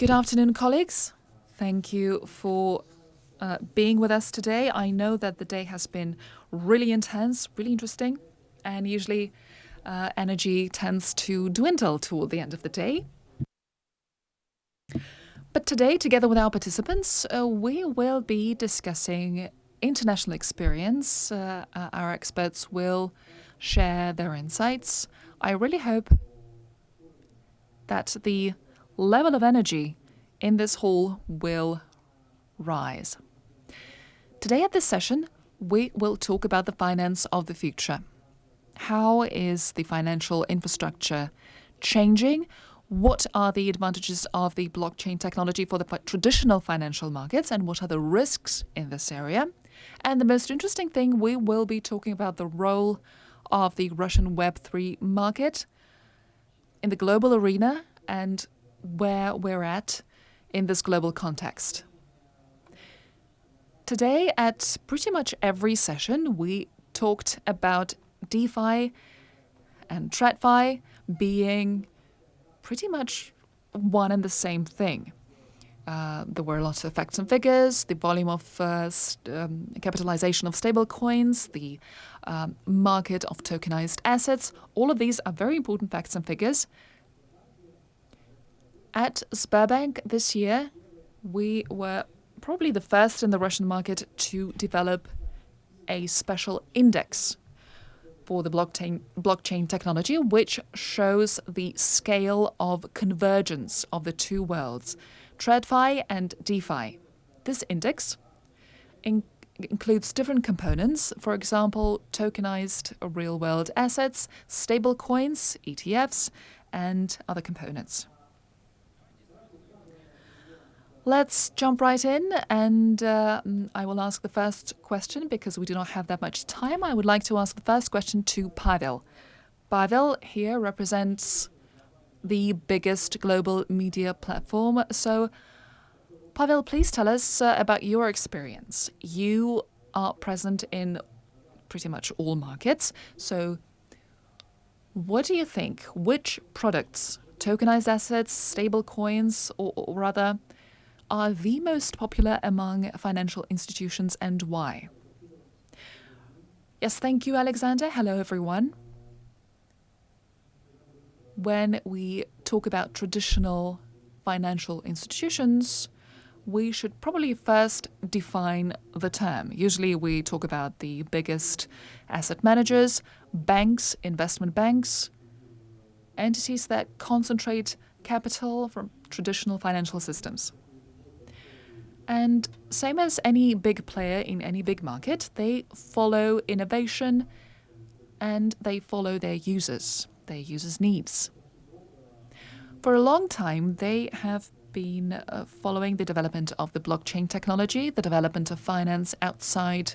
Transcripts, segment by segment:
Good afternoon, colleagues. Thank you for being with us today. I know that the day has been really intense, really interesting, and usually energy tends to dwindle toward the end of the day. But today, together with our participants, we will be discussing international experience. Our experts will share their insights. I really hope that the level of energy in this hall will rise. Today at this session, we will talk about the finance of the future. How is the financial infrastructure changing? What are the advantages of the blockchain technology for the traditional financial markets, and what are the risks in this area? And the most interesting thing, we will be talking about the role of the Russian Web3 market in the global arena and where we're at in this global context. Today, at pretty much every session, we talked about DeFi and TradFi being pretty much one and the same thing. There were lots of facts and figures, the volume of capitalization of stable coins, the market of tokenized assets. All of these are very important facts and figures. At Sberbank this year, we were probably the first in the Russian market to develop a special index for the blockchain technology, which shows the scale of convergence of the two worlds, TradFi and DeFi. This index includes different components, for example, tokenized real-world assets, stable coins, ETFs, and other components. Let's jump right in, and I will ask the first question because we do not have that much time. I would like to ask the first question to Pavel. Pavel here represents the biggest global media platform. So, Pavel, please tell us about your experience. You are present in pretty much all markets. So, what do you think? Which products, tokenized assets, stable coins, or rather, are the most popular among financial institutions, and why? Yes, thank you, Alexander. Hello, everyone. When we talk about traditional financial institutions, we should probably first define the term. Usually we talk about the biggest asset managers, banks, investment banks, entities that concentrate capital from traditional financial systems. And same as any big player in any big market, they follow innovation and they follow their users' needs. For a long time, they have been following the development of the blockchain technology, the development of finance outside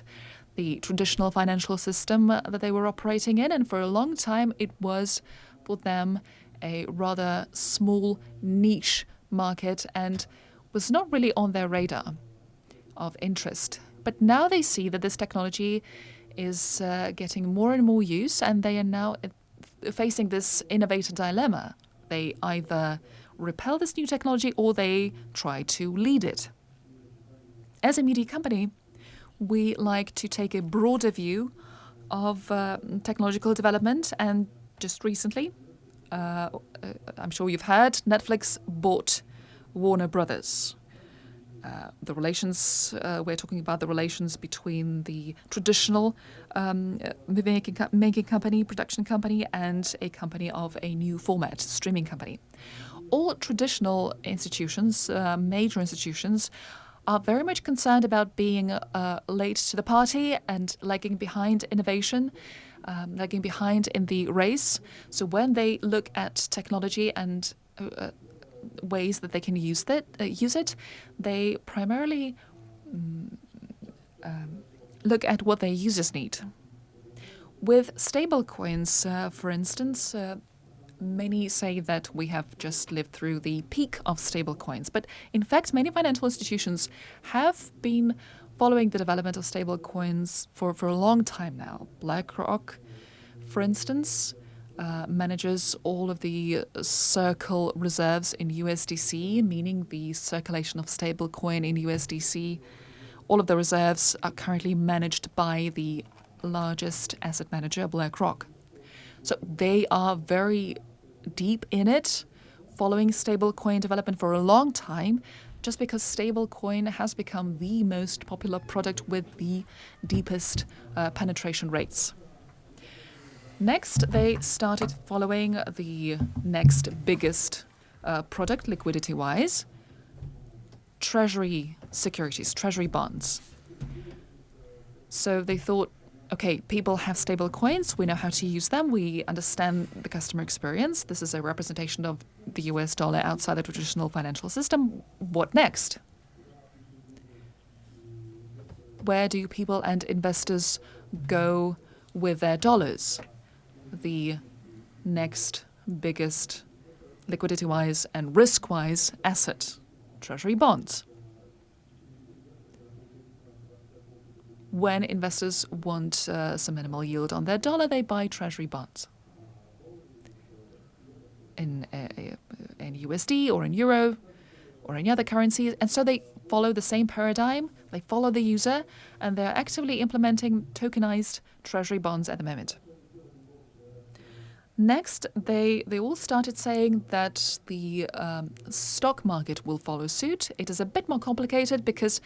the traditional financial system that they were operating in. And for a long time, it was for them a rather small niche market and was not really on their radar of interest. But now they see that this technology is getting more and more use, and they are now facing this innovator dilemma. They either repel this new technology or they try to lead it. As a media company, we like to take a broader view of technological development, and just recently, I'm sure you've heard, Netflix bought Warner Brothers. The relations, we're talking about the relations between the traditional movie-making company, production company, and a company of a new format, streaming company. All traditional institutions, major institutions, are very much concerned about being late to the party and lagging behind innovation, lagging behind in the race. So when they look at technology and ways that they can use it, they primarily look at what their users need. With stablecoins, for instance, many say that we have just lived through the peak of stablecoins, but in fact, many financial institutions have been following the development of stablecoins for a long time now. BlackRock, for instance, manages all of the circle reserves in USDC, meaning the circulation of stablecoin in USDC. All of the reserves are currently managed by the largest asset manager, BlackRock. So they are very deep in it, following stablecoin development for a long time, just because stablecoin has become the most popular product with the deepest penetration rates. Next, they started following the next biggest product, liquidity-wise, treasury securities, treasury bonds. So they thought, okay, people have stable coins, we know how to use them, we understand the customer experience. This is a representation of the US dollar outside the traditional financial system. What next? Where do people and investors go with their dollars? The next biggest liquidity-wise and risk-wise asset, treasury bonds. When investors want some minimal yield on their dollar, they buy treasury bonds in USD or in euro or any other currencies. And so they follow the same paradigm. They follow the user, and they're actively implementing tokenized treasury bonds at the moment. Next, they all started saying that the stock market will follow suit. It is a bit more complicated because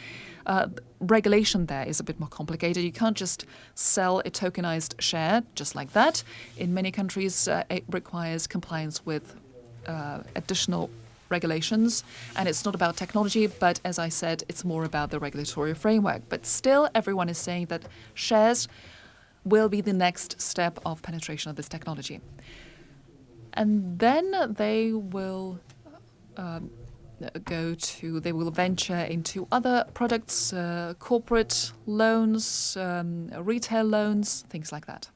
regulation there is a bit more complicated. You can't just sell a tokenized share just like that. In many countries, it requires compliance with additional regulations. And it's not about technology, but as I said, it's more about the regulatory framework. But still, everyone is saying that shares will be the next step of penetration of this technology. And then they will they will venture into other products, corporate loans, retail loans, things like that.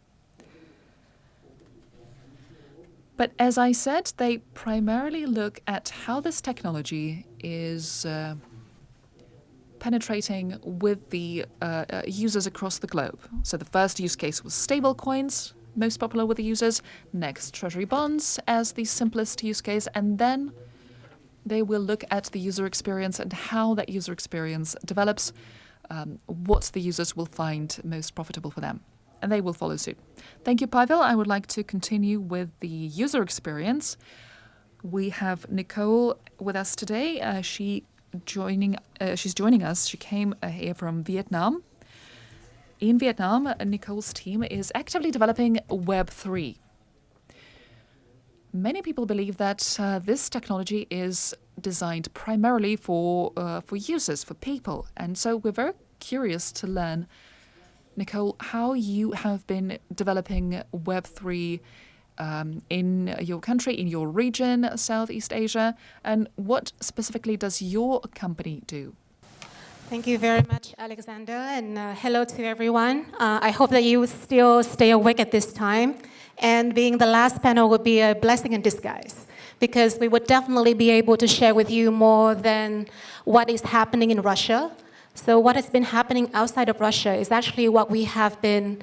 But as I said, they primarily look at how this technology is penetrating with the users across the globe. So the first use case was stablecoins, most popular with the users. Next, treasury bonds as the simplest use case. And then they will look at the user experience and how that user experience develops, what the users will find most profitable for them. And they will follow suit. Thank you, Pavel. I would like to continue with the user experience. We have Nicole with us today. She's joining us. She came here from Vietnam. In Vietnam, Nicole's team is actively developing Web3. Many people believe that this technology is designed primarily for users, for people. And so we're very curious to learn, Nicole, how you have been developing Web3 in your country, in your region, Southeast Asia, and what specifically does your company do? Thank you very much, Alexander, and hello to everyone. I hope that you still stay awake at this time, and being the last panel would be a blessing in disguise, because we would definitely be able to share with you more than what is happening in Russia. So what has been happening outside of Russia is actually what we have been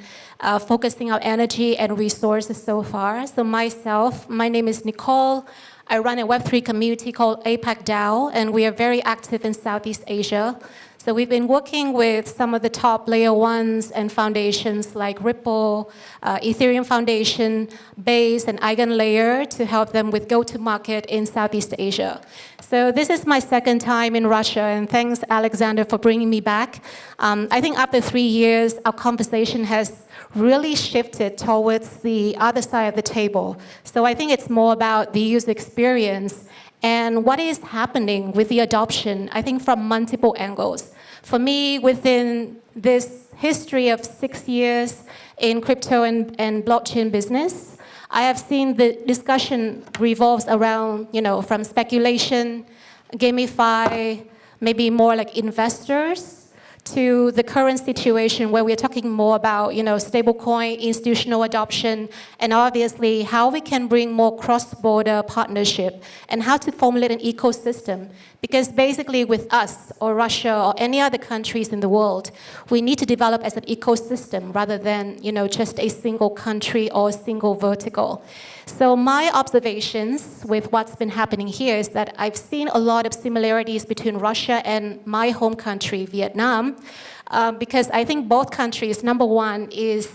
focusing our energy and resources so far. So my name is Nicole. I run a Web3 community called APAC DAO, and we are very active in Southeast Asia. So we've been working with some of the top layer ones and foundations like Ripple, Ethereum Foundation, Base, and EigenLayer to help them with go-to-market in Southeast Asia. So this is my second time in Russia, and thanks, Alexander, for bringing me back. I think after 3 years, our conversation has really shifted towards the other side of the table. So I think it's more about the user experience and what is happening with the adoption, I think from multiple angles. For me, within this history of 6 years in crypto and blockchain business, I have seen the discussion revolves around, from speculation, gamify, maybe more like investors, to the current situation where we're talking more about, stablecoin, institutional adoption, and obviously how we can bring more cross-border partnership and how to formulate an ecosystem. Because basically with us or Russia or any other countries in the world, we need to develop as an ecosystem rather than, just a single country or a single vertical. So my observations with what's been happening here is that I've seen a lot of similarities between Russia and my home country, Vietnam, because I think both countries, number one, is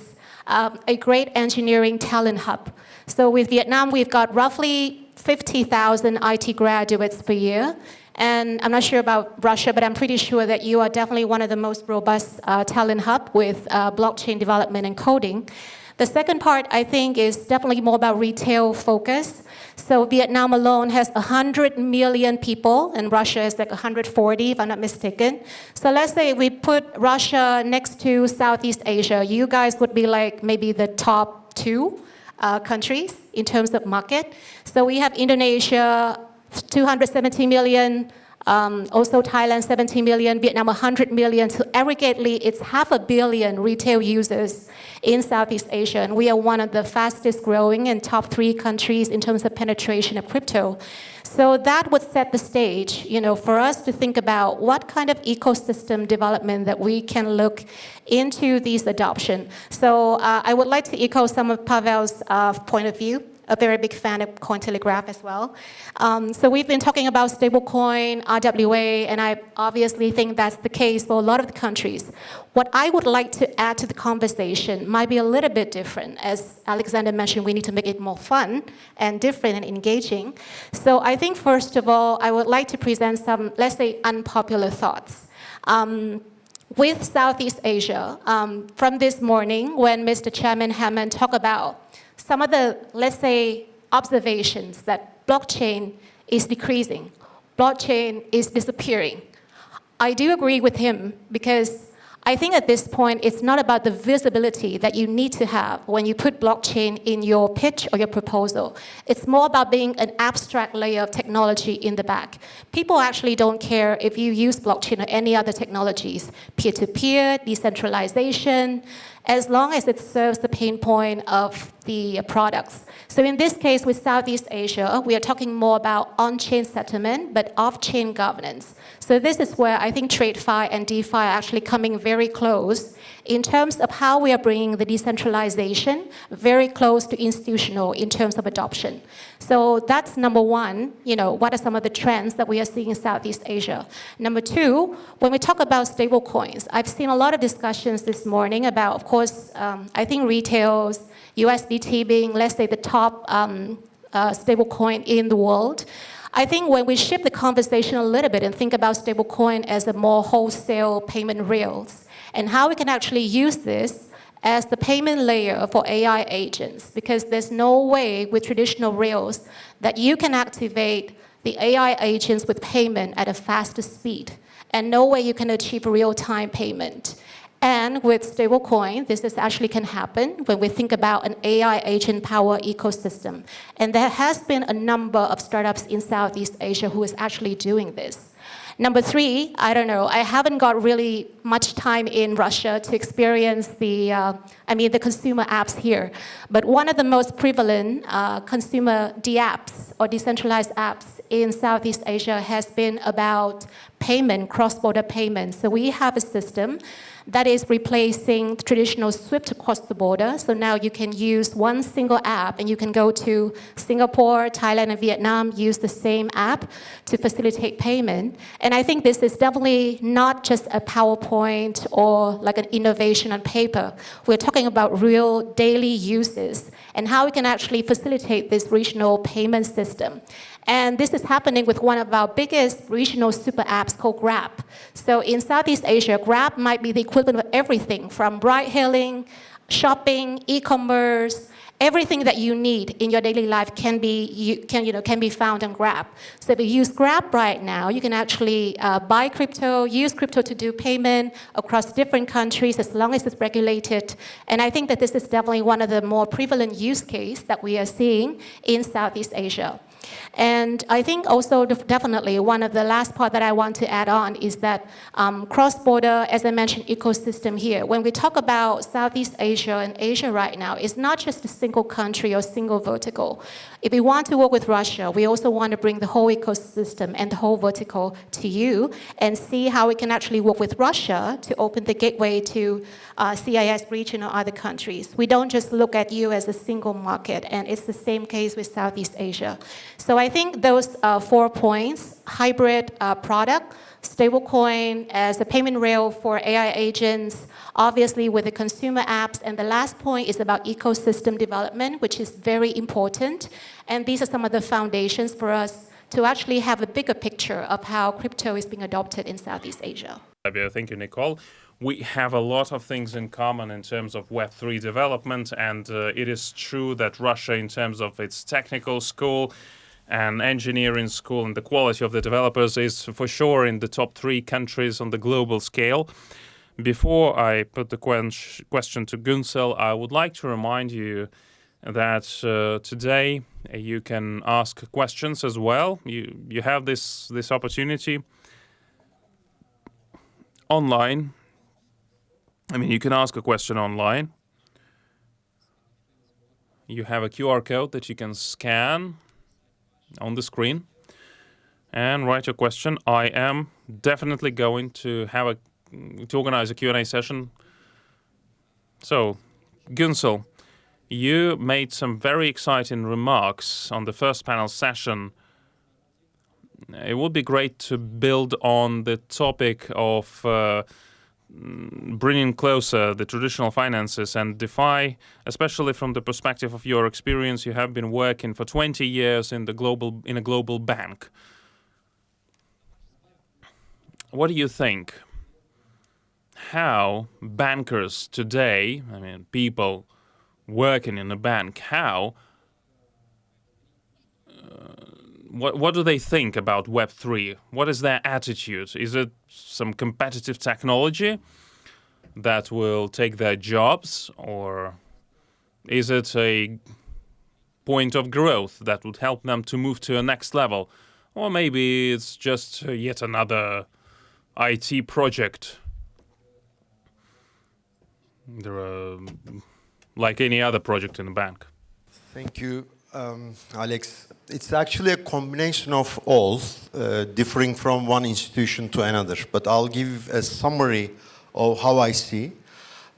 a great engineering talent hub. So with Vietnam, we've got roughly 50,000 IT graduates per year. And I'm not sure about Russia, but I'm pretty sure that you are definitely one of the most robust talent hub with blockchain development and coding. The second part, I think, is definitely more about retail focus. So Vietnam alone has 100 million people, and Russia is like 140, if I'm not mistaken. So let's say we put Russia next to Southeast Asia. You guys would be like maybe the top two countries in terms of market. So we have Indonesia, 270 million, also Thailand, 70 million, Vietnam, 100 million. So aggregately, it's 500 million retail users in Southeast Asia. And we are one of the fastest growing and top 3 countries in terms of penetration of crypto. So that would set the stage, for us to think about what kind of ecosystem development that we can look into these adoption. So I would like to echo some of Pavel's point of view. A very big fan of Cointelegraph as well. So we've been talking about stablecoin, RWA, and I obviously think that's the case for a lot of the countries. What I would like to add to the conversation might be a little bit different. As Alexander mentioned, we need to make it more fun and different and engaging. So I think first of all, I would like to present some, let's say, unpopular thoughts. With Southeast Asia, from this morning when Mr. Chairman Hammond talked about some of the, let's say, observations that blockchain is decreasing, blockchain is disappearing. I do agree with him because I think at this point, it's not about the visibility that you need to have when you put blockchain in your pitch or your proposal. It's more about being an abstract layer of technology in the back. People actually don't care if you use blockchain or any other technologies, peer-to-peer, decentralization, as long as it serves the pain point of the products. So in this case, with Southeast Asia, we are talking more about on-chain settlement, but off-chain governance. So this is where I think TradeFi and DeFi are actually coming very close in terms of how we are bringing the decentralization very close to institutional in terms of adoption. So that's number one, what are some of the trends that we are seeing in Southeast Asia? Number two, when we talk about stable coins, I've seen a lot of discussions this morning about, of course, I think retails, USDT being, let's say, the top stable coin in the world. I think when we shift the conversation a little bit and think about stablecoin as a more wholesale payment rails and how we can actually use this as the payment layer for AI agents, because there's no way with traditional rails that you can activate the AI agents with payment at a faster speed, and no way you can achieve real-time payment. And with stablecoin, this actually can happen when we think about an AI agent power ecosystem. And there has been a number of startups in Southeast Asia who is actually doing this. Number three, I don't know, I haven't got really much time in Russia to experience the consumer apps here. But one of the most prevalent consumer DApps or decentralized apps in Southeast Asia has been about payment, cross-border payments. So we have a system that is replacing traditional SWIFT across the border. So now you can use one single app and you can go to Singapore, Thailand, and Vietnam, use the same app to facilitate payment. And I think this is definitely not just a PowerPoint or like an innovation on paper. We're talking about real daily uses and how we can actually facilitate this regional payment system. And this is happening with one of our biggest regional super apps called Grab. So in Southeast Asia, Grab might be the equivalent of everything from ride-hailing, shopping, e-commerce. Everything that you need in your daily life can be found on Grab. So if you use Grab right now, you can actually buy crypto, use crypto to do payment across different countries as long as it's regulated. And I think that this is definitely one of the more prevalent use cases that we are seeing in Southeast Asia. And I think also definitely one of the last part that I want to add on is that cross-border, as I mentioned, ecosystem here. When we talk about Southeast Asia and Asia right now, it's not just a single country or single vertical. If we want to work with Russia, we also want to bring the whole ecosystem and the whole vertical to you and see how we can actually work with Russia to open the gateway to CIS region or other countries. We don't just look at you as a single market, and it's the same case with Southeast Asia. So I think those 4 points, hybrid product, stablecoin as a payment rail for AI agents, obviously with the consumer apps, and the last point is about ecosystem development, which is very important. And these are some of the foundations for us to actually have a bigger picture of how crypto is being adopted in Southeast Asia. Thank you, Nicole. We have a lot of things in common in terms of Web3 development, and it is true that Russia, in terms of its technical school and engineering school and the quality of the developers, is for sure in the top 3 countries on the global scale. Before I put the question to Günsel, I would like to remind you that today you can ask questions as well. You have this opportunity online. I mean, you can ask a question online. You have a QR code that you can scan on the screen and write your question. I am definitely going to organize a Q&A session. So, Günsel, you made some very exciting remarks on the first panel session. It would be great to build on the topic of bringing closer the traditional finances and DeFi, especially from the perspective of your experience. You have been working for 20 years in a global bank. What do you think? How bankers today, I mean, people working in a bank, what do they think about Web3? What is their attitude? Is it some competitive technology that will take their jobs, or is it a point of growth that would help them to move to a next level? Or maybe it's just yet another IT project. There are like any other project in a bank. Thank you, Alex. It's actually a combination of all, differing from one institution to another. But I'll give a summary of how I see,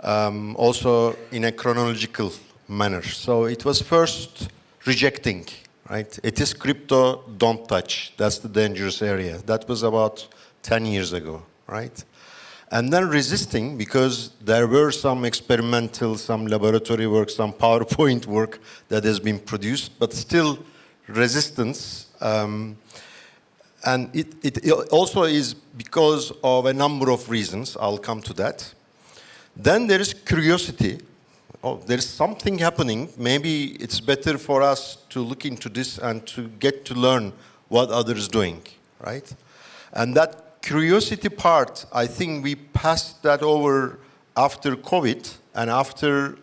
also in a chronological manner. So it was first rejecting, right? It is crypto, don't touch. That's the dangerous area. That was about 10 years ago, right? And then resisting, because there were some experimental, some laboratory work, some PowerPoint work that has been produced, but still resistance. And it also is because of a number of reasons. I'll come to that. Then there is curiosity. Oh, there's something happening. Maybe it's better for us to look into this and to get to learn what others are doing, right? And that curiosity part, I think we passed that over after COVID and after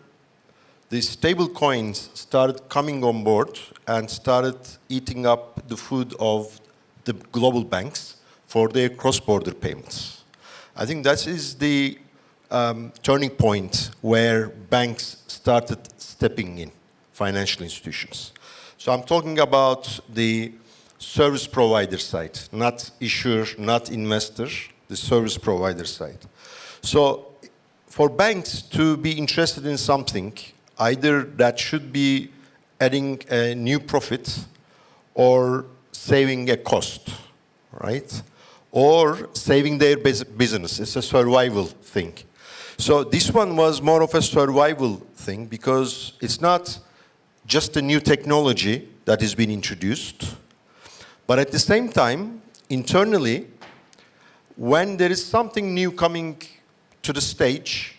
the stable coins started coming on board and started eating up the food of the global banks for their cross-border payments. I think that is the turning point where banks started stepping in, financial institutions. So I'm talking about the service provider side, not issuer, not investor, the service provider side. So for banks to be interested in something, either that should be adding a new profit or saving a cost, right? Or saving their business. It's a survival thing. So this one was more of a survival thing because it's not just a new technology that has been introduced. But at the same time, internally, when there is something new coming to the stage,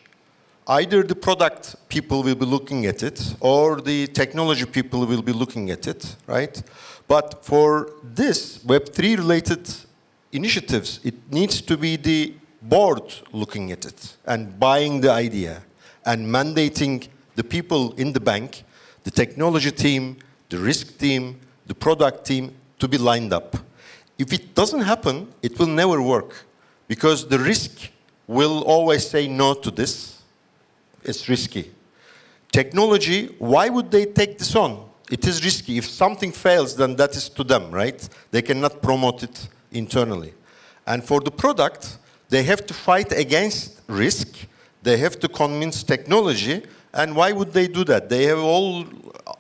either the product people will be looking at it or the technology people will be looking at it, right? But for this Web3 related initiatives, it needs to be the board looking at it and buying the idea and mandating the people in the bank, the technology team, the risk team, the product team to be lined up. If it doesn't happen, it will never work because the risk will always say no to this. It's risky. Technology, why would they take this on? It is risky. If something fails, then that is to them, right? They cannot promote it internally. And for the product, they have to fight against risk. They have to convince technology. And why would they do that? They have all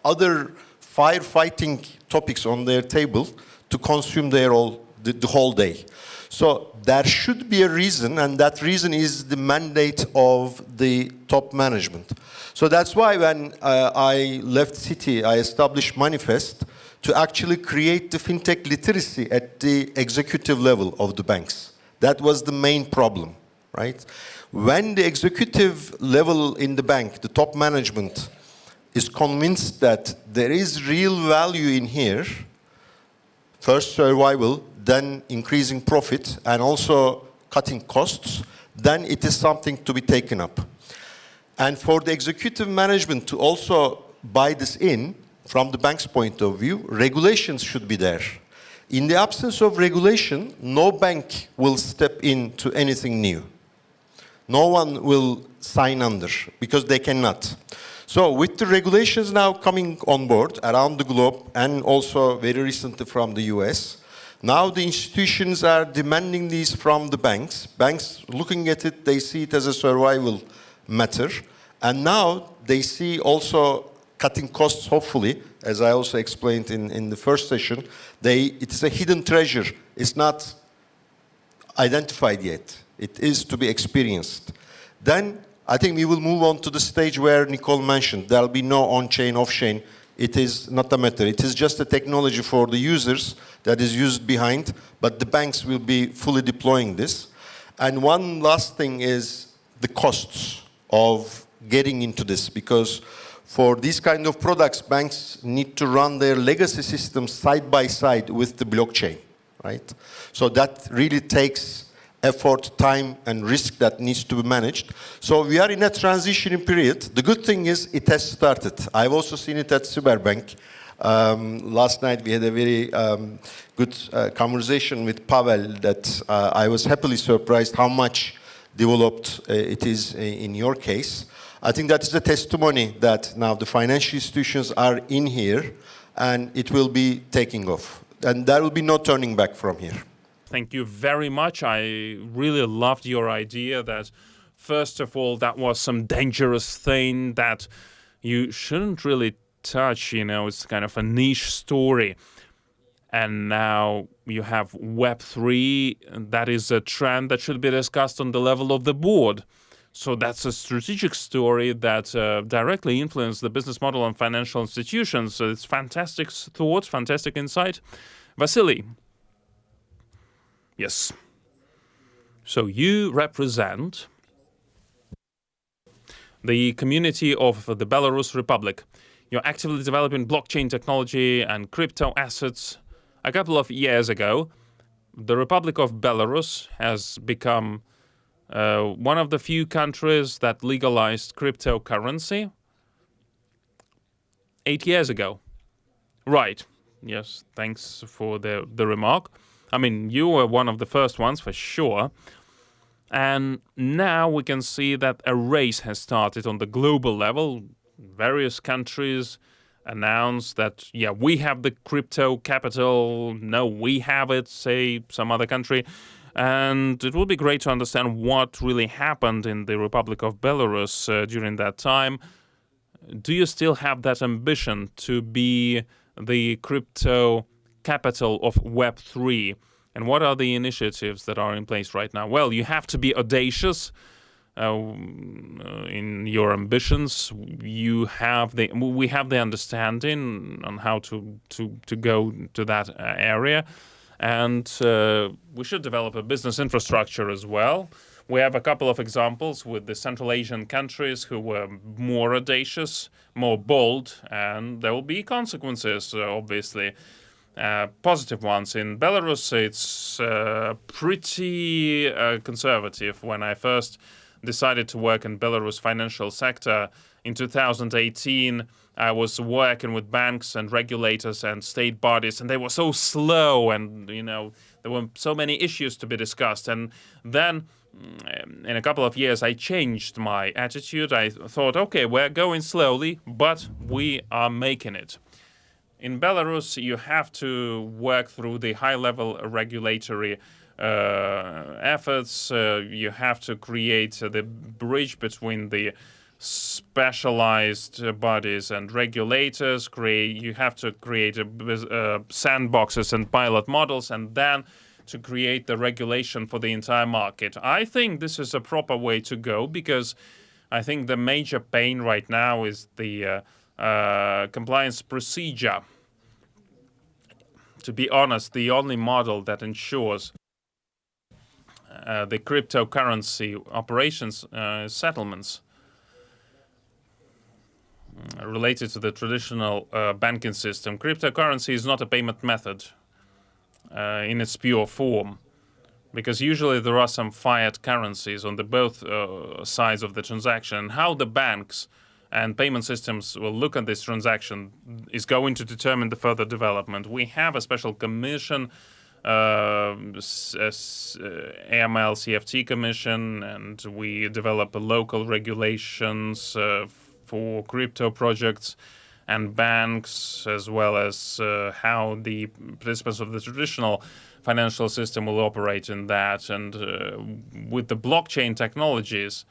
other firefighting topics on their table to consume the whole day. So there should be a reason, and that reason is the mandate of the top management. So that's why when I left Citi, I established Manifest to actually create the fintech literacy at the executive level of the banks. That was the main problem, right? When the executive level in the bank, the top management, is convinced that there is real value in here, first survival, then increasing profit, and also cutting costs, then it is something to be taken up. And for the executive management to also buy this in, from the bank's point of view, regulations should be there. In the absence of regulation, no bank will step into anything new. No one will sign under, because they cannot. So with the regulations now coming on board around the globe, and also very recently from the US, now the institutions are demanding these from the banks. Banks looking at it, they see it as a survival matter. And now they see also cutting costs, hopefully, as I also explained in the first session. It's a hidden treasure. It's not identified yet. It is to be experienced. Then I think we will move on to the stage where Nicole mentioned. There will be no on-chain, off-chain. It is not a matter. It is just a technology for the users that is used behind, but the banks will be fully deploying this. And one last thing is the costs of getting into this, because for these kind of products, banks need to run their legacy systems side by side with the blockchain, right? So that really takes effort, time, and risk that needs to be managed. So we are in a transitioning period. The good thing is it has started. I've also seen it at Cyberbank. Last night we had a very good conversation with Pavel that I was happily surprised how much developed it is in your case. I think that is a testimony that now the financial institutions are in here and it will be taking off. And there will be no turning back from here. Thank you very much. I really loved your idea that, first of all, that was some dangerous thing that you shouldn't really touch, it's kind of a niche story. And now you have Web3, that is a trend that should be discussed on the level of the board. So that's a strategic story that directly influences the business model and financial institutions. So it's fantastic thoughts, fantastic insight. Vasily. Yes. So you represent the community of the Belarus Republic. You're actively developing blockchain technology and crypto assets. A couple of years ago, the Republic of Belarus has become one of the few countries that legalized cryptocurrency 8 years ago. Right. Yes, thanks for the remark. I mean, you were one of the first ones for sure. And now we can see that a race has started on the global level. Various countries announce that, yeah, we have the crypto capital. No, we have it, say some other country. And it will be great to understand what really happened in the Republic of Belarus during that time. Do you still have that ambition to be the crypto capital of Web3? And what are the initiatives that are in place right now? Well, you have to be audacious in your ambitions. We have the understanding on how to go to that area. And we should develop a business infrastructure as well. We have a couple of examples with the Central Asian countries who were more audacious, more bold, and there will be consequences, obviously, positive ones. In Belarus, it's pretty conservative. When I first decided to work in Belarus financial sector in 2018, I was working with banks and regulators and state bodies, and they were so slow, and there were so many issues to be discussed. And then in a couple of years, I changed my attitude. I thought, okay, we're going slowly, but we are making it. In Belarus, you have to work through the high-level regulatory efforts. You have to create the bridge between the specialized bodies and regulators. You have to create sandboxes and pilot models, and then to create the regulation for the entire market. I think this is a proper way to go, because I think the major pain right now is the compliance procedure. To be honest, the only model that ensures the cryptocurrency operations settlements related to the traditional banking system. Cryptocurrency is not a payment method in its pure form, because usually there are some fiat currencies on the both sides of the transaction. How the banks and payment systems will look at this transaction is going to determine the further development. We have a special commission, AML CFT commission, and we develop local regulations for crypto projects and banks, as well as how the participants of the traditional financial system will operate in that. And with the blockchain technologies,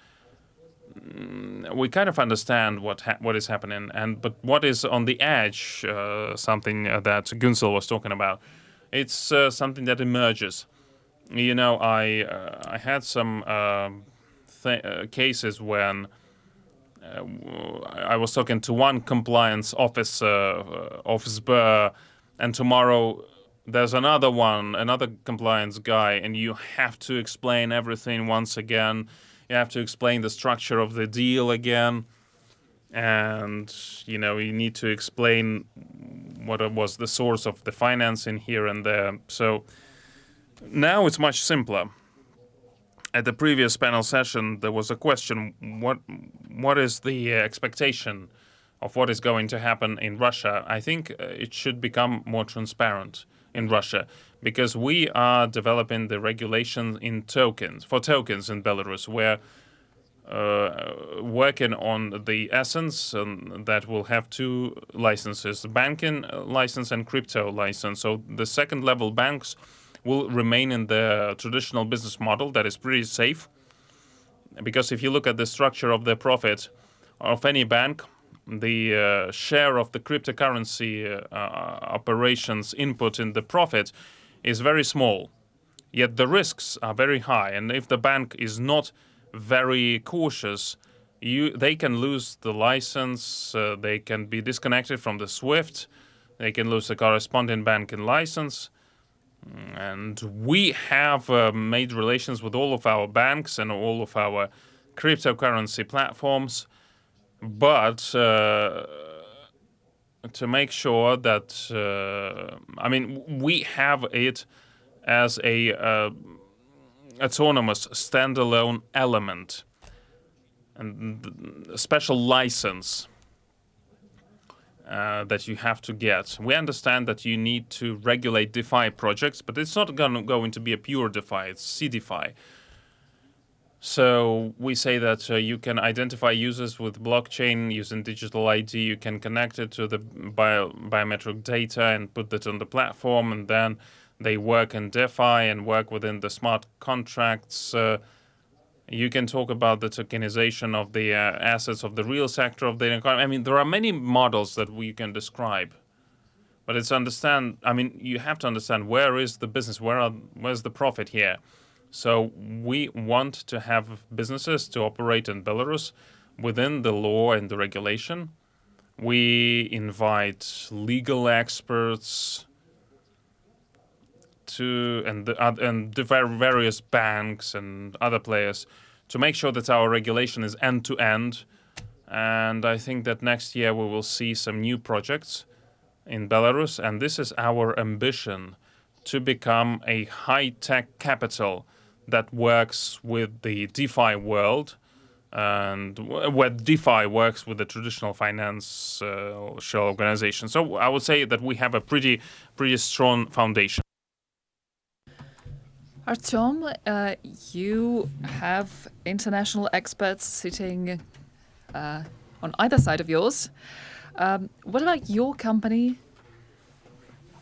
we kind of understand what is happening, but what is on the edge, something that Gunsel was talking about, it's something that emerges. I had some cases when I was talking to one compliance officer of Sber, and tomorrow there's another compliance guy, and you have to explain everything once again. You have to explain the structure of the deal again, and you need to explain what was the source of the financing here and there. So now it's much simpler. At the previous panel session, there was a question: what is the expectation of what is going to happen in Russia? I think it should become more transparent in Russia, because we are developing the regulations for tokens in Belarus. We're working on the essence that will have two licenses: banking license and crypto license. So the second level banks will remain in the traditional business model that is pretty safe, because if you look at the structure of the profit of any bank, the share of the cryptocurrency operations input in the profit is very small, yet the risks are very high. And if the bank is not very cautious, they can lose the license, they can be disconnected from the SWIFT, they can lose the corresponding banking license. And we have made relations with all of our banks and all of our cryptocurrency platforms, but to make sure that, we have it as a autonomous standalone element and a special license that you have to get. We understand that you need to regulate DeFi projects, but it's not going to be a pure DeFi, it's CDeFi. So we say that you can identify users with blockchain using digital ID. You can connect it to the biometric data and put that on the platform, and then they work in DeFi and work within the smart contracts. You can talk about the tokenization of the assets of the real sector of the economy. There are many models that we can describe, but you have to understand where is the business, where's the profit here. So we want to have businesses to operate in Belarus within the law and the regulation. We invite legal experts and the various banks and other players to make sure that our regulation is end-to-end. And I think that next year we will see some new projects in Belarus, and this is our ambition, to become a high-tech capital that works with the DeFi world, and where DeFi works with the traditional financial organization. So I would say that we have a pretty strong foundation. Artyom, you have international experts sitting on either side of yours. What about your company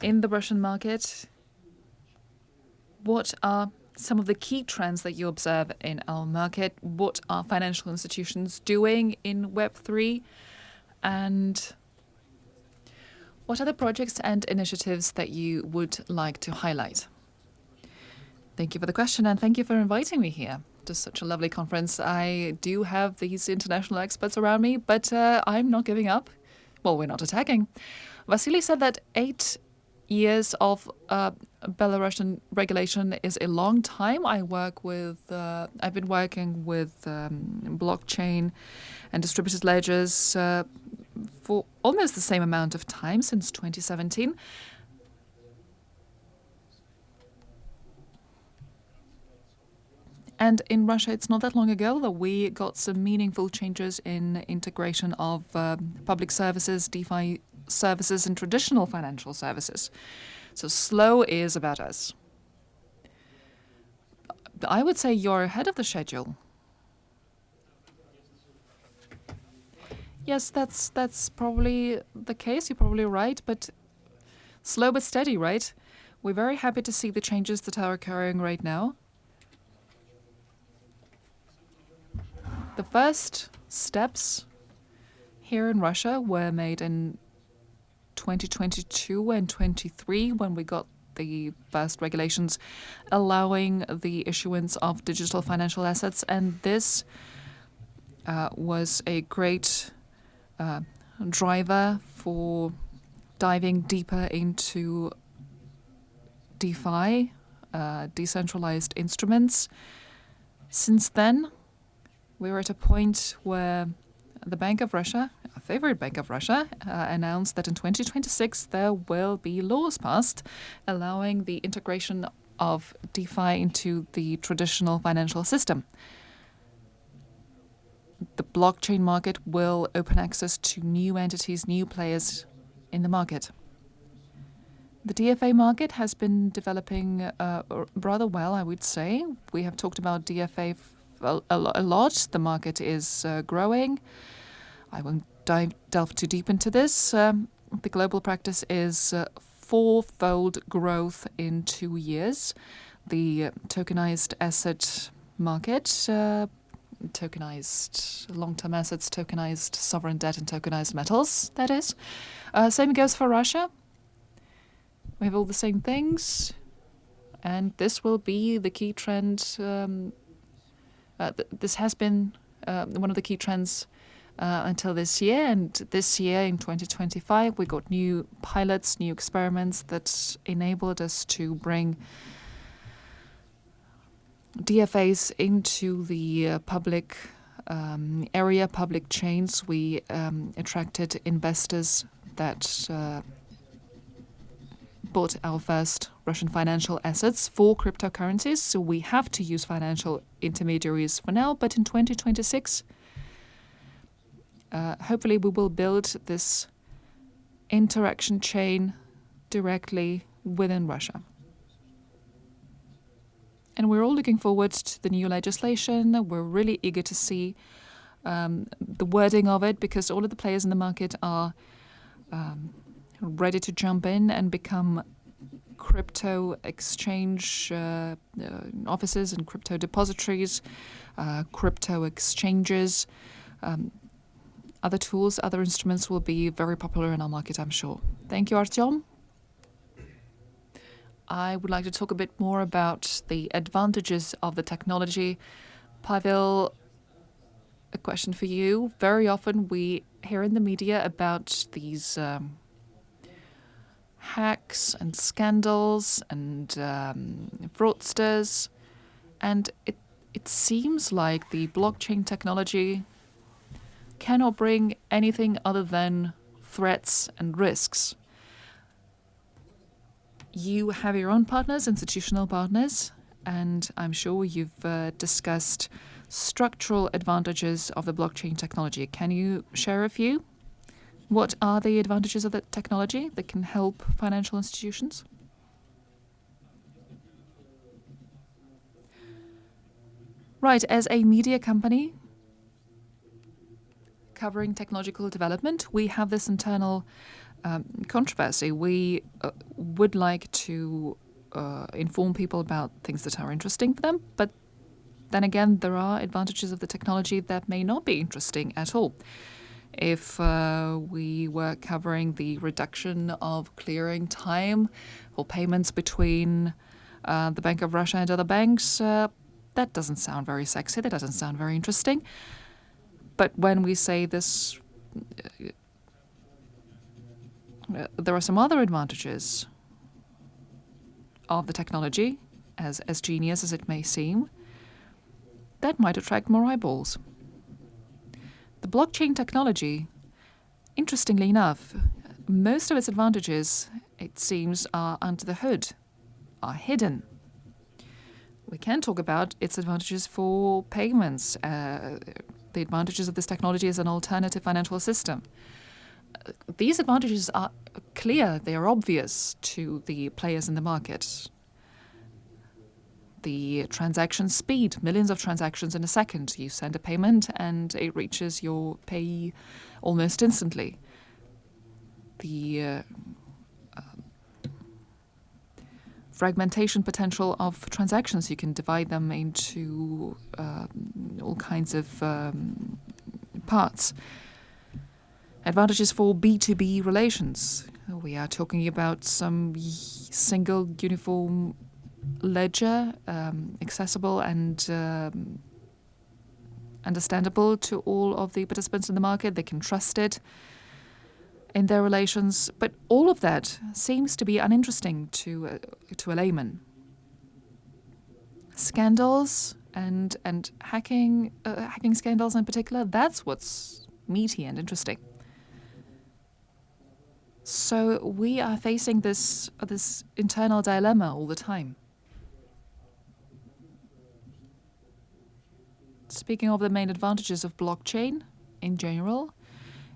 in the Russian market? What are some of the key trends that you observe in our market? What are financial institutions doing in Web3? And what are the projects and initiatives that you would like to highlight? Thank you for the question, and thank you for inviting me here to such a lovely conference. I do have these international experts around me, but I'm not giving up. Well, we're not attacking. Vasily said that 8 years of Belarusian regulation is a long time. I've been working with blockchain and distributed ledgers for almost the same amount of time, since 2017. And in Russia, it's not that long ago that we got some meaningful changes in integration of public services, DeFi services, and traditional financial services. So slow is about us. I would say you're ahead of the schedule. Yes, that's probably the case. You're probably right, but slow but steady, right? We're very happy to see the changes that are occurring right now. The first steps here in Russia were made in 2022 and 23 when we got the first regulations allowing the issuance of digital financial assets. And this was a great driver for diving deeper into DeFi, decentralized instruments. Since then, we were at a point where the Bank of Russia, our favorite Bank of Russia, announced that in 2026 there will be laws passed allowing the integration of DeFi into the traditional financial system. The blockchain market will open access to new entities, new players in the market. The DFA market has been developing rather well, I would say. We have talked about DFA a lot. The market is growing. I won't delve too deep into this. The global practice is fourfold growth in 2 years. The tokenized asset market, tokenized long-term assets, tokenized sovereign debt, and tokenized metals, that is. Same goes for Russia. We have all the same things. And this will be the key trend. This has been one of the key trends until this year. And this year, in 2025, we got new pilots, new experiments that enabled us to bring DFAs into the public area, public chains. We attracted investors that bought our first Russian financial assets for cryptocurrencies. So we have to use financial intermediaries for now, but in 2026, hopefully we will build this interaction chain directly within Russia. And we're all looking forward to the new legislation. We're really eager to see the wording of it, because all of the players in the market are ready to jump in and become crypto exchange offices and crypto depositories, crypto exchanges. Other tools, other instruments will be very popular in our market, I'm sure. Thank you, Artyom. I would like to talk a bit more about the advantages of the technology. Pavel, a question for you. Very often we hear in the media about these hacks and scandals and fraudsters, and it seems like the blockchain technology cannot bring anything other than threats and risks. You have your own partners, institutional partners, and I'm sure you've discussed structural advantages of the blockchain technology. Can you share a few? What are the advantages of the technology that can help financial institutions? Right, as a media company covering technological development, we have this internal controversy. We would like to inform people about things that are interesting for them, but then again, there are advantages of the technology that may not be interesting at all. If we were covering the reduction of clearing time for payments between the Bank of Russia and other banks, that doesn't sound very sexy, that doesn't sound very interesting. But when we say this, there are some other advantages of the technology, as genius as it may seem, that might attract more eyeballs. The blockchain technology, interestingly enough, most of its advantages, it seems, are under the hood, are hidden. We can talk about its advantages for payments, the advantages of this technology as an alternative financial system. These advantages are clear, they are obvious to the players in the market. The transaction speed, millions of transactions in a second. You send a payment and it reaches your payee almost instantly. The fragmentation potential of transactions, you can divide them into all kinds of parts. Advantages for B2B relations. We are talking about some single uniform ledger, accessible and understandable to all of the participants in the market. They can trust it in their relations. But all of that seems to be uninteresting to a layman. Scandals and hacking scandals in particular, that's what's meaty and interesting. So we are facing this internal dilemma all the time. Speaking of the main advantages of blockchain in general,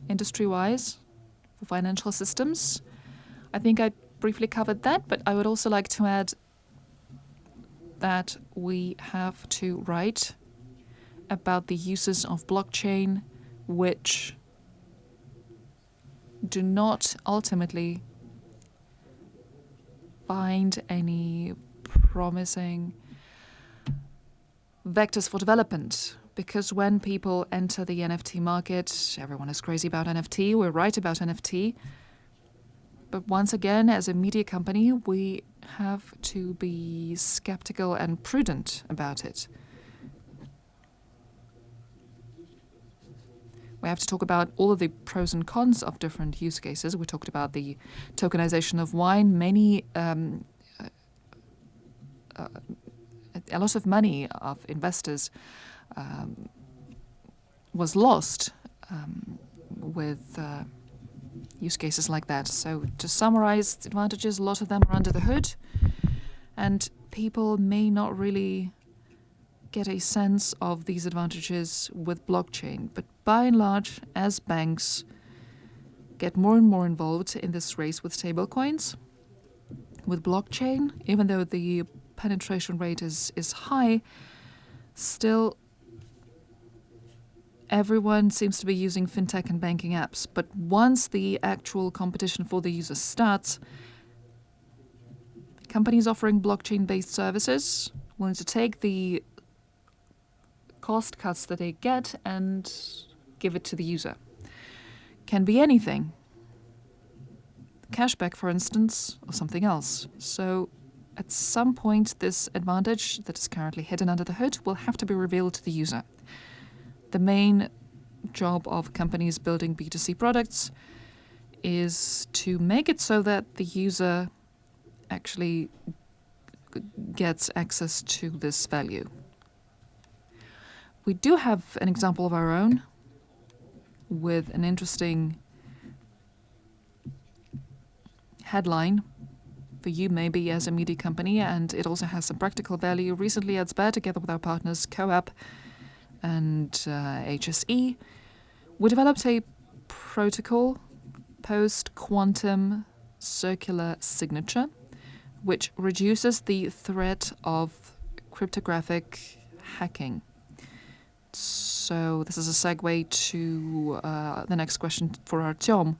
industry-wise, for financial systems, I think I briefly covered that, but I would also like to add that we have to write about the uses of blockchain which do not ultimately find any promising vectors for development. Because when people enter the NFT market, everyone is crazy about NFT, we're right about NFT. But once again, as a media company, we have to be skeptical and prudent about it. We have to talk about all of the pros and cons of different use cases. We talked about the tokenization of wine. A lot of money of investors was lost with use cases like that. So to summarize the advantages, a lot of them are under the hood, and people may not really get a sense of these advantages with blockchain. But by and large, as banks get more and more involved in this race with stablecoins, with blockchain, even though the penetration rate is high, still everyone seems to be using fintech and banking apps. But once the actual competition for the users starts, companies offering blockchain-based services willing to take the cost cuts that they get and give it to the user. Can be anything. Cashback, for instance, or something else. So at some point, this advantage that is currently hidden under the hood will have to be revealed to the user. The main job of companies building B2C products is to make it so that the user actually gets access to this value. We do have an example of our own with an interesting headline for you maybe as a media company, and it also has some practical value. Recently at Sber, together with our partners Co-op, and HSE, we developed a protocol, post-quantum circular signature, which reduces the threat of cryptographic hacking. So this is a segue to the next question for Artyom.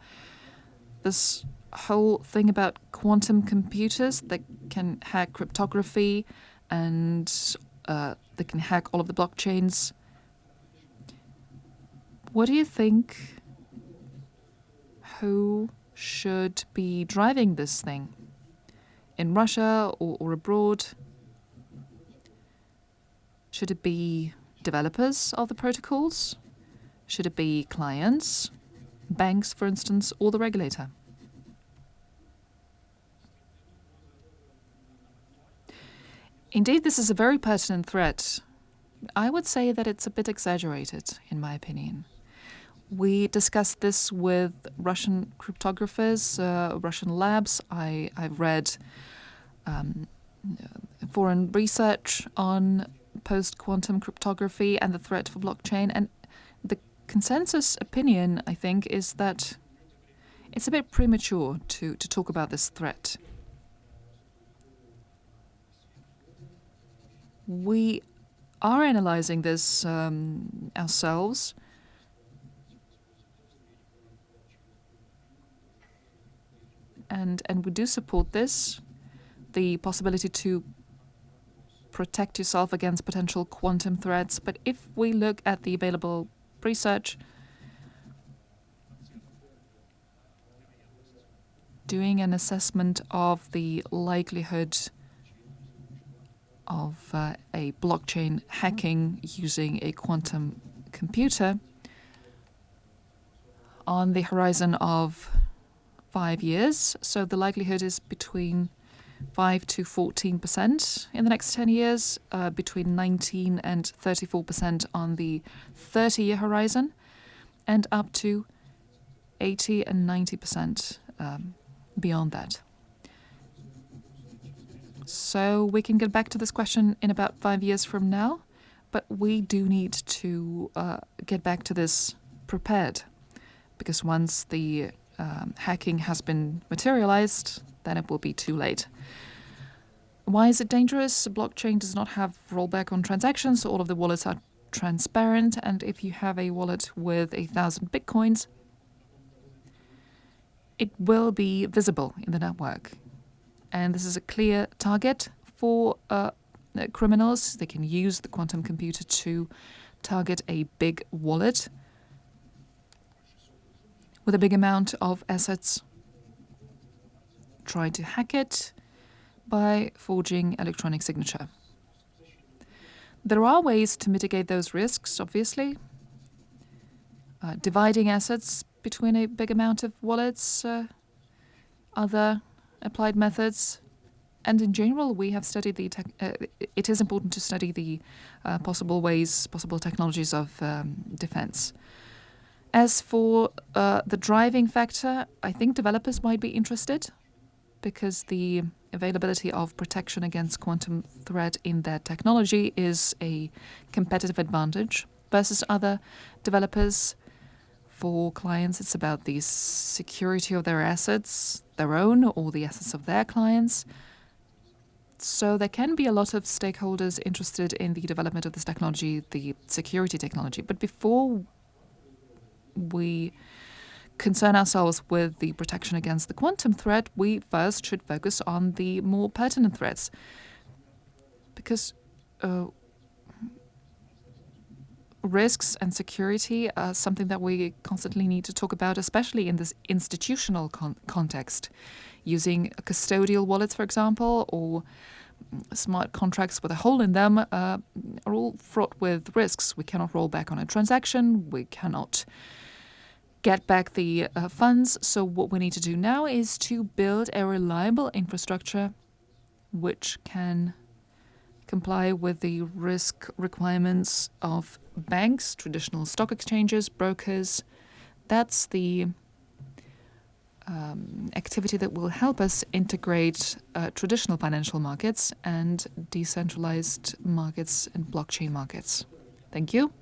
This whole thing about quantum computers that can hack cryptography and they can hack all of the blockchains. What do you think? Who should be driving this thing? In Russia or abroad? Should it be developers of the protocols? Should it be clients, banks, for instance, or the regulator? Indeed, this is a very pertinent threat. I would say that it's a bit exaggerated, in my opinion. We discussed this with Russian cryptographers, Russian labs. I've read foreign research on post-quantum cryptography and the threat for blockchain. And the consensus opinion, I think, is that it's a bit premature to talk about this threat. We are analyzing this ourselves. And we do support this, the possibility to protect yourself against potential quantum threats. But if we look at the available research, doing an assessment of the likelihood of a blockchain hacking using a quantum computer on the horizon of 5 years. So the likelihood is between 5 to 14% in the next 10 years, between 19 and 34% on the 30-year horizon, and up to 80 and 90% beyond that. So we can get back to this question in about 5 years from now, but we do need to get back to this prepared, because once the hacking has been materialized, then it will be too late. Why is it dangerous? Blockchain does not have rollback on transactions, so all of the wallets are transparent, and if you have a wallet with 1,000 bitcoins, it will be visible in the network. And this is a clear target for criminals. They can use the quantum computer to target a big wallet with a big amount of assets, try to hack it by forging electronic signature. There are ways to mitigate those risks, obviously. Dividing assets between a big amount of wallets, other applied methods, and in general we have studied the it is important to study the possible technologies of defense. As for the driving factor, I think developers might be interested because the availability of protection against quantum threat in their technology is a competitive advantage versus other developers. For clients, it's about the security of their assets, their own or the assets of their clients. So there can be a lot of stakeholders interested in the development of this technology, the security technology. But before we concern ourselves with the protection against the quantum threat, we first should focus on the more pertinent threats. Because risks and security are something that we constantly need to talk about, especially in this institutional context. Using custodial wallets, for example, or smart contracts with a hole in them are all fraught with risks. We cannot roll back on a transaction. We cannot get back the funds. So what we need to do now is to build a reliable infrastructure which can comply with the risk requirements of banks, traditional stock exchanges, brokers. That's the activity that will help us integrate traditional financial markets and decentralized markets and blockchain markets. Thank you.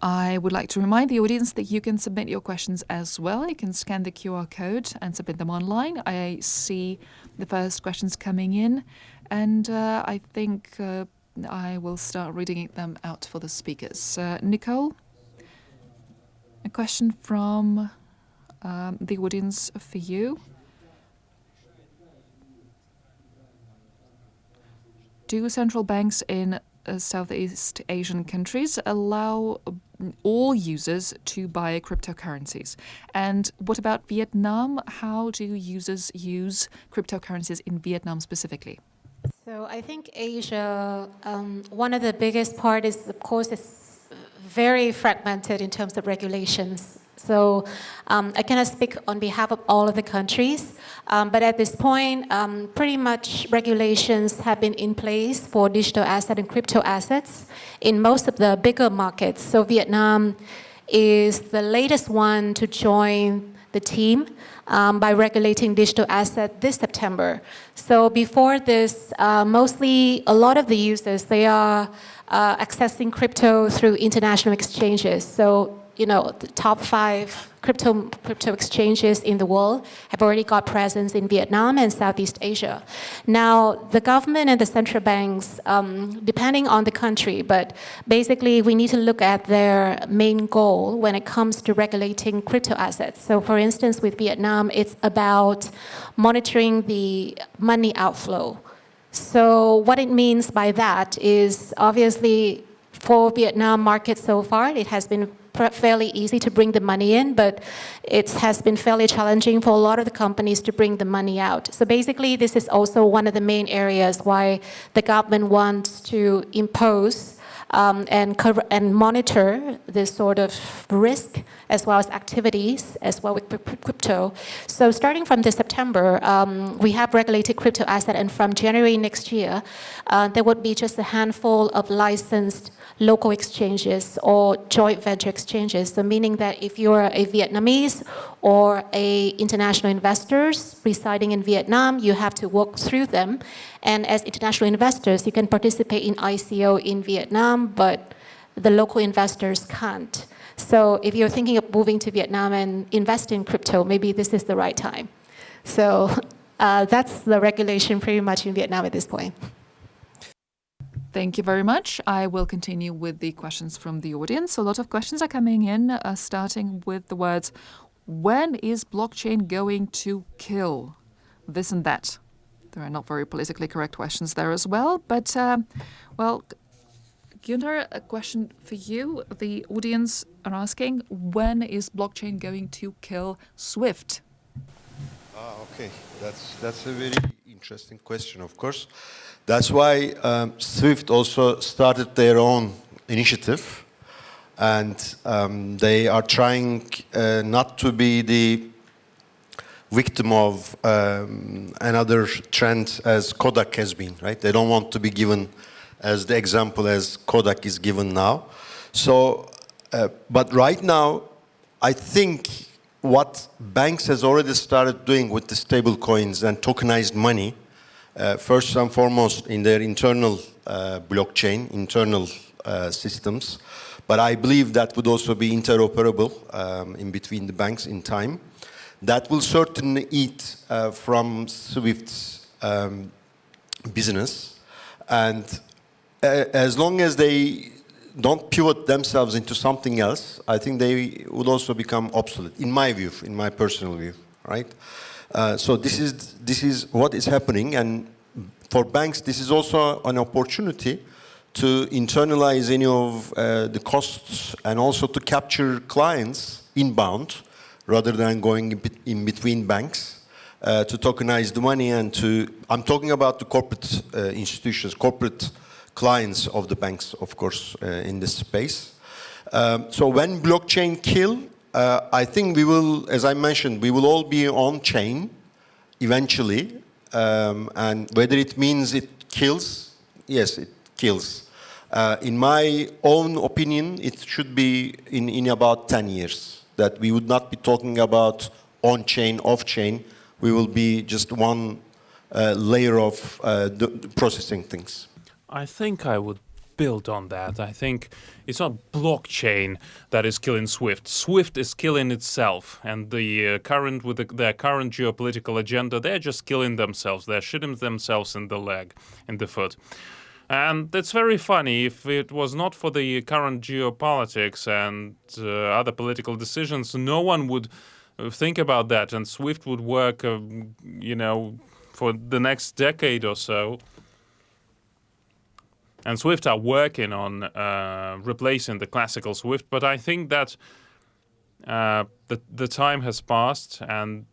I would like to remind the audience that you can submit your questions as well. You can scan the QR code and submit them online. I see the first questions coming in, and I think I will start reading them out for the speakers. Nicole, a question from the audience for you. Do central banks in Southeast Asian countries allow all users to buy cryptocurrencies? And what about Vietnam? How do users use cryptocurrencies in Vietnam specifically? So I think Asia, one of the biggest part is, of course, it's very fragmented in terms of regulations. So I cannot speak on behalf of all of the countries, but at this point, pretty much regulations have been in place for digital asset and crypto assets in most of the bigger markets. So Vietnam is the latest one to join the team by regulating digital asset this September. So before this, mostly a lot of the users, they are accessing crypto through international exchanges. So the top 5 crypto exchanges in the world have already got presence in Vietnam and Southeast Asia. Now, the government and the central banks, depending on the country, but basically we need to look at their main goal when it comes to regulating crypto assets. So for instance, with Vietnam, it's about monitoring the money outflow. So what it means by that is obviously for Vietnam market so far, it has been fairly easy to bring the money in, but it has been fairly challenging for a lot of the companies to bring the money out. So basically, this is also one of the main areas why the government wants to impose and monitor this sort of risk as well as activities as well with crypto. So starting from this September, we have regulated crypto asset, and from January next year, there would be just a handful of licensed local exchanges or joint venture exchanges. So meaning that if you're a Vietnamese or a international investors residing in Vietnam, you have to work through them. And as international investors, you can participate in ICO in Vietnam, but the local investors can't. So if you're thinking of moving to Vietnam and invest in crypto, maybe this is the right time. So that's the regulation pretty much in Vietnam at this point. Thank you very much. I will continue with the questions from the audience. A lot of questions are coming in, starting with the words, when is blockchain going to kill this and that? There are not very politically correct questions there as well. But, well, Gunnar, a question for you. The audience are asking, when is blockchain going to kill SWIFT? Okay, that's a very interesting question, of course. That's why SWIFT also started their own initiative, and they are trying not to be the victim of another trend as Kodak has been, right? They don't want to be given as the example as Kodak is given now. So, but right now, I think what banks has already started doing with the stable coins and tokenized money, first and foremost in their internal blockchain, internal systems, but I believe that would also be interoperable in between the banks in time. That will certainly eat from SWIFT's business, and as long as they don't pivot themselves into something else, I think they would also become obsolete, in my view, in my personal view, right? So this is what is happening, and for banks, this is also an opportunity to internalize any of the costs and also to capture clients inbound rather than going in between banks to tokenize the money and to, I'm talking about the corporate institutions, corporate clients of the banks, of course, in this space. So when blockchain kill, I think we will, as I mentioned, we will all be on chain eventually, and whether it means it kills, yes, it kills. In my own opinion, it should be in about 10 years, that we would not be talking about on-chain, off-chain. We will be just one layer of processing things. I think I would build on that. I think it's not blockchain that is killing SWIFT. SWIFT is killing itself, and their current geopolitical agenda, they're just killing themselves. They're shooting themselves in the foot. And it's very funny, if it was not for the current geopolitics and other political decisions, no one would think about that, and SWIFT would work, for the next decade or so. And SWIFT are working on replacing the classical SWIFT, but I think that the time has passed, and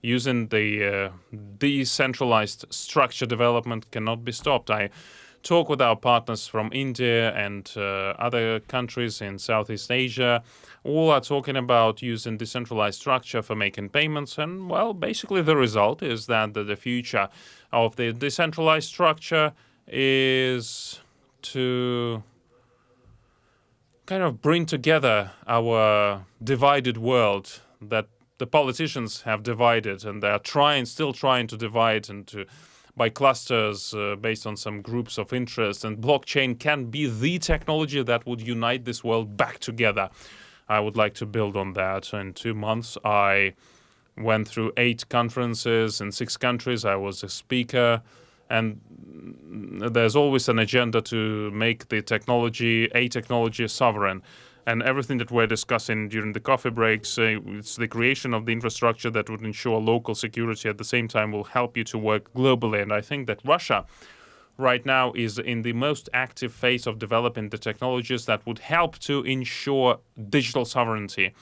using the decentralized structure development cannot be stopped. I talk with our partners from India and other countries in Southeast Asia. All are talking about using decentralized structure for making payments, and well, basically the result is that the future of the decentralized structure is to kind of bring together our divided world that the politicians have divided, and they are still trying to divide by clusters based on some groups of interest. And blockchain can be the technology that would unite this world back together. I would like to build on that. In 2 months, I went through 8 conferences in 6 countries. I was a speaker, and there's always an agenda to make the technology sovereign. And everything that we're discussing during the coffee breaks, it's the creation of the infrastructure that would ensure local security at the same time will help you to work globally. And I think that Russia right now is in the most active phase of developing the technologies that would help to ensure digital sovereignty.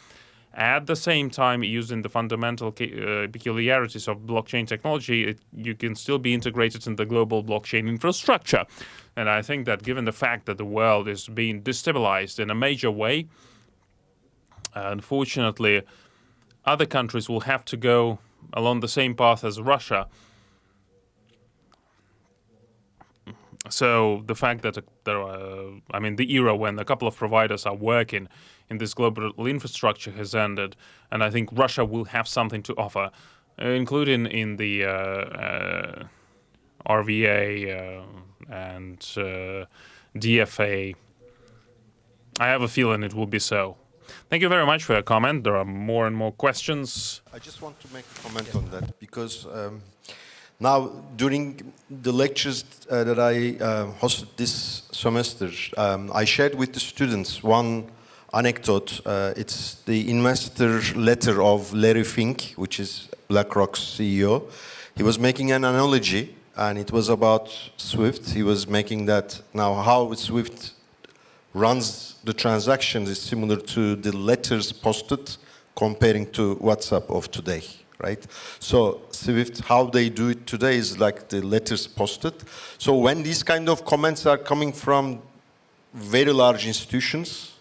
At the same time, using the fundamental peculiarities of blockchain technology, you can still be integrated in the global blockchain infrastructure. And I think that given the fact that the world is being destabilized in a major way, unfortunately, other countries will have to go along the same path as Russia. So the fact that the era when a couple of providers are working in this global infrastructure has ended, and I think Russia will have something to offer, including in the RVA and DFA. I have a feeling it will be so. Thank you very much for your comment. There are more and more questions. I just want to make a comment on that, because now, during the lectures that I hosted this semester, I shared with the students one anecdote. It's the investor letter of Larry Fink, which is BlackRock's CEO. He was making an analogy, and it was about SWIFT. He was making that now how SWIFT runs the transactions is similar to the letters posted, comparing to WhatsApp of today. Right? So SWIFT, how they do it today is like the letters posted. So when these kind of comments are coming from very large institutions,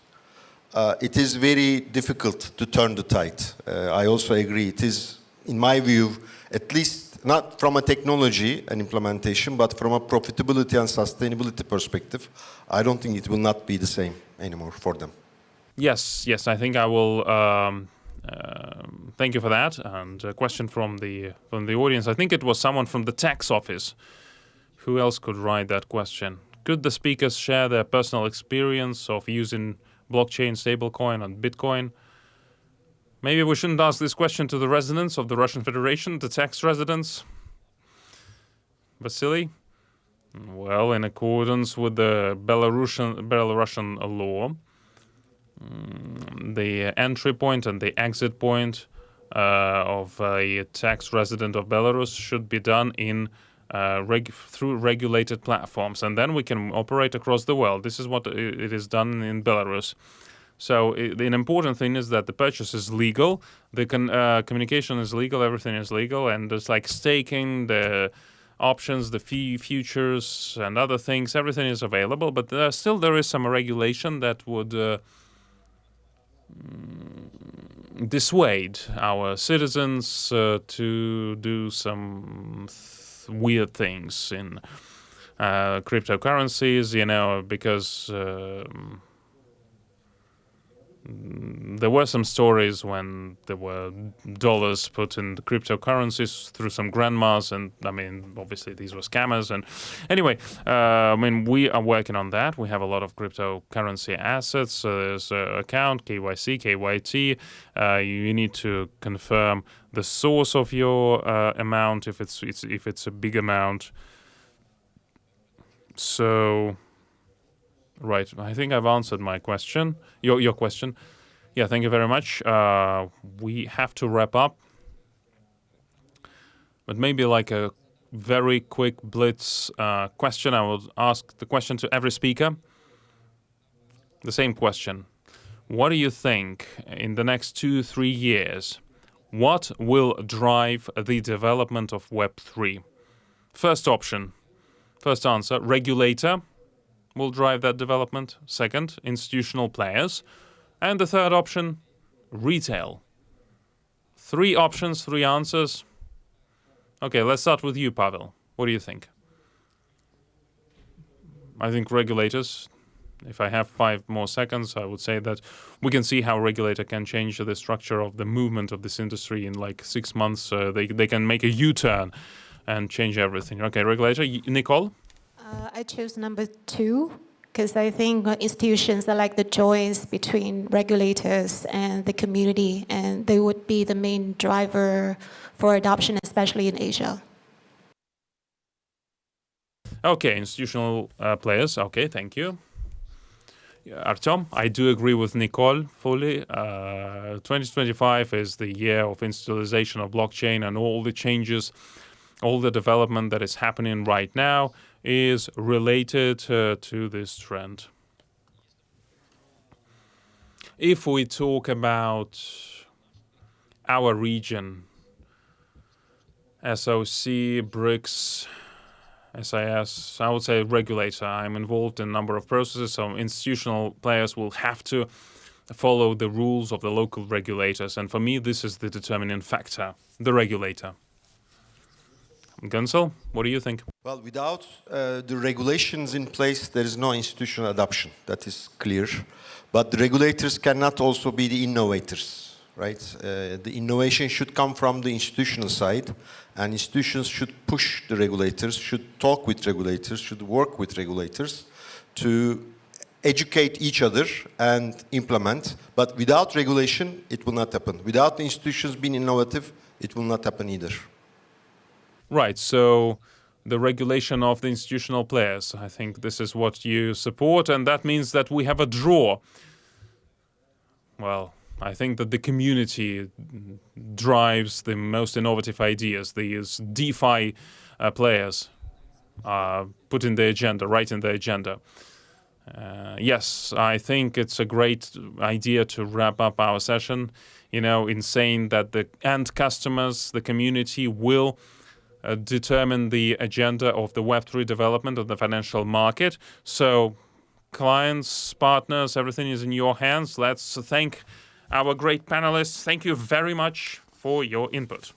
it is very difficult to turn the tide. I also agree. It is, in my view, at least not from a technology and implementation, but from a profitability and sustainability perspective, I don't think it will not be the same anymore for them. Yes, I think I will... thank you for that. And a question from the audience. I think it was someone from the tax office. Who else could write that question? Could the speakers share their personal experience of using blockchain, stablecoin, and Bitcoin? Maybe we shouldn't ask this question to the residents of the Russian Federation, the tax residents. Vasily? Well, in accordance with the Belarusian law, the entry point and the exit point of a tax resident of Belarus should be done in through regulated platforms, and then we can operate across the world. This is what it is done in Belarus. So an important thing is that the purchase is legal, the communication is legal, everything is legal, and it's like staking, the options, the futures, and other things, everything is available, but still there is some regulation that would dissuade our citizens to do some weird things in cryptocurrencies, because there were some stories when there were dollars put in the cryptocurrencies through some grandmas, and I mean, obviously these were scammers. And anyway, I mean, we are working on that. We have a lot of cryptocurrency assets. There's account, KYC, KYT. You need to confirm the source of your amount if it's a big amount. So. Right, I think I've answered my question, your question. Yeah, thank you very much. We have to wrap up, but maybe like a very quick blitz question. I will ask the question to every speaker. The same question. What do you think in the next 2-3 years, what will drive the development of Web3? First option, first answer, regulator will drive that development. Second, institutional players. And the third option, retail. 3 options, 3 answers. Okay, let's start with you, Pavel. What do you think? I think regulators. If I have 5 more seconds, I would say that we can see how a regulator can change the structure of the movement of this industry in like 6 months. They can make a U-turn and change everything. Okay, regulator. Nicole? I chose number 2 because I think institutions are like the joints between regulators and the community, and they would be the main driver for adoption, especially in Asia. Okay, institutional players. Okay, thank you. Artyom, I do agree with Nicole fully. 2025 is the year of institutionalization of blockchain, and all the changes, all the development that is happening right now is related to this trend. If we talk about our region, SOC, BRICS, SIS, I would say regulator. I'm involved in a number of processes, so institutional players will have to follow the rules of the local regulators. And for me, this is the determining factor, the regulator. Gunsel, what do you think? Well, without the regulations in place, there is no institutional adoption. That is clear. But the regulators cannot also be the innovators, right? The innovation should come from the institutional side, and institutions should push the regulators, should talk with regulators, should work with regulators to educate each other and implement. But without regulation, it will not happen. Without the institutions being innovative, it will not happen either. Right, so the regulation of the institutional players, I think this is what you support, and that means that we have a draw. Well, I think that the community drives the most innovative ideas. These DeFi players put in the agenda, right in the agenda. Yes, I think it's a great idea to wrap up our session, in saying that the end customers, the community will determine the agenda of the Web3 development of the financial market. So clients, partners, everything is in your hands. Let's thank our great panelists. Thank you very much for your input.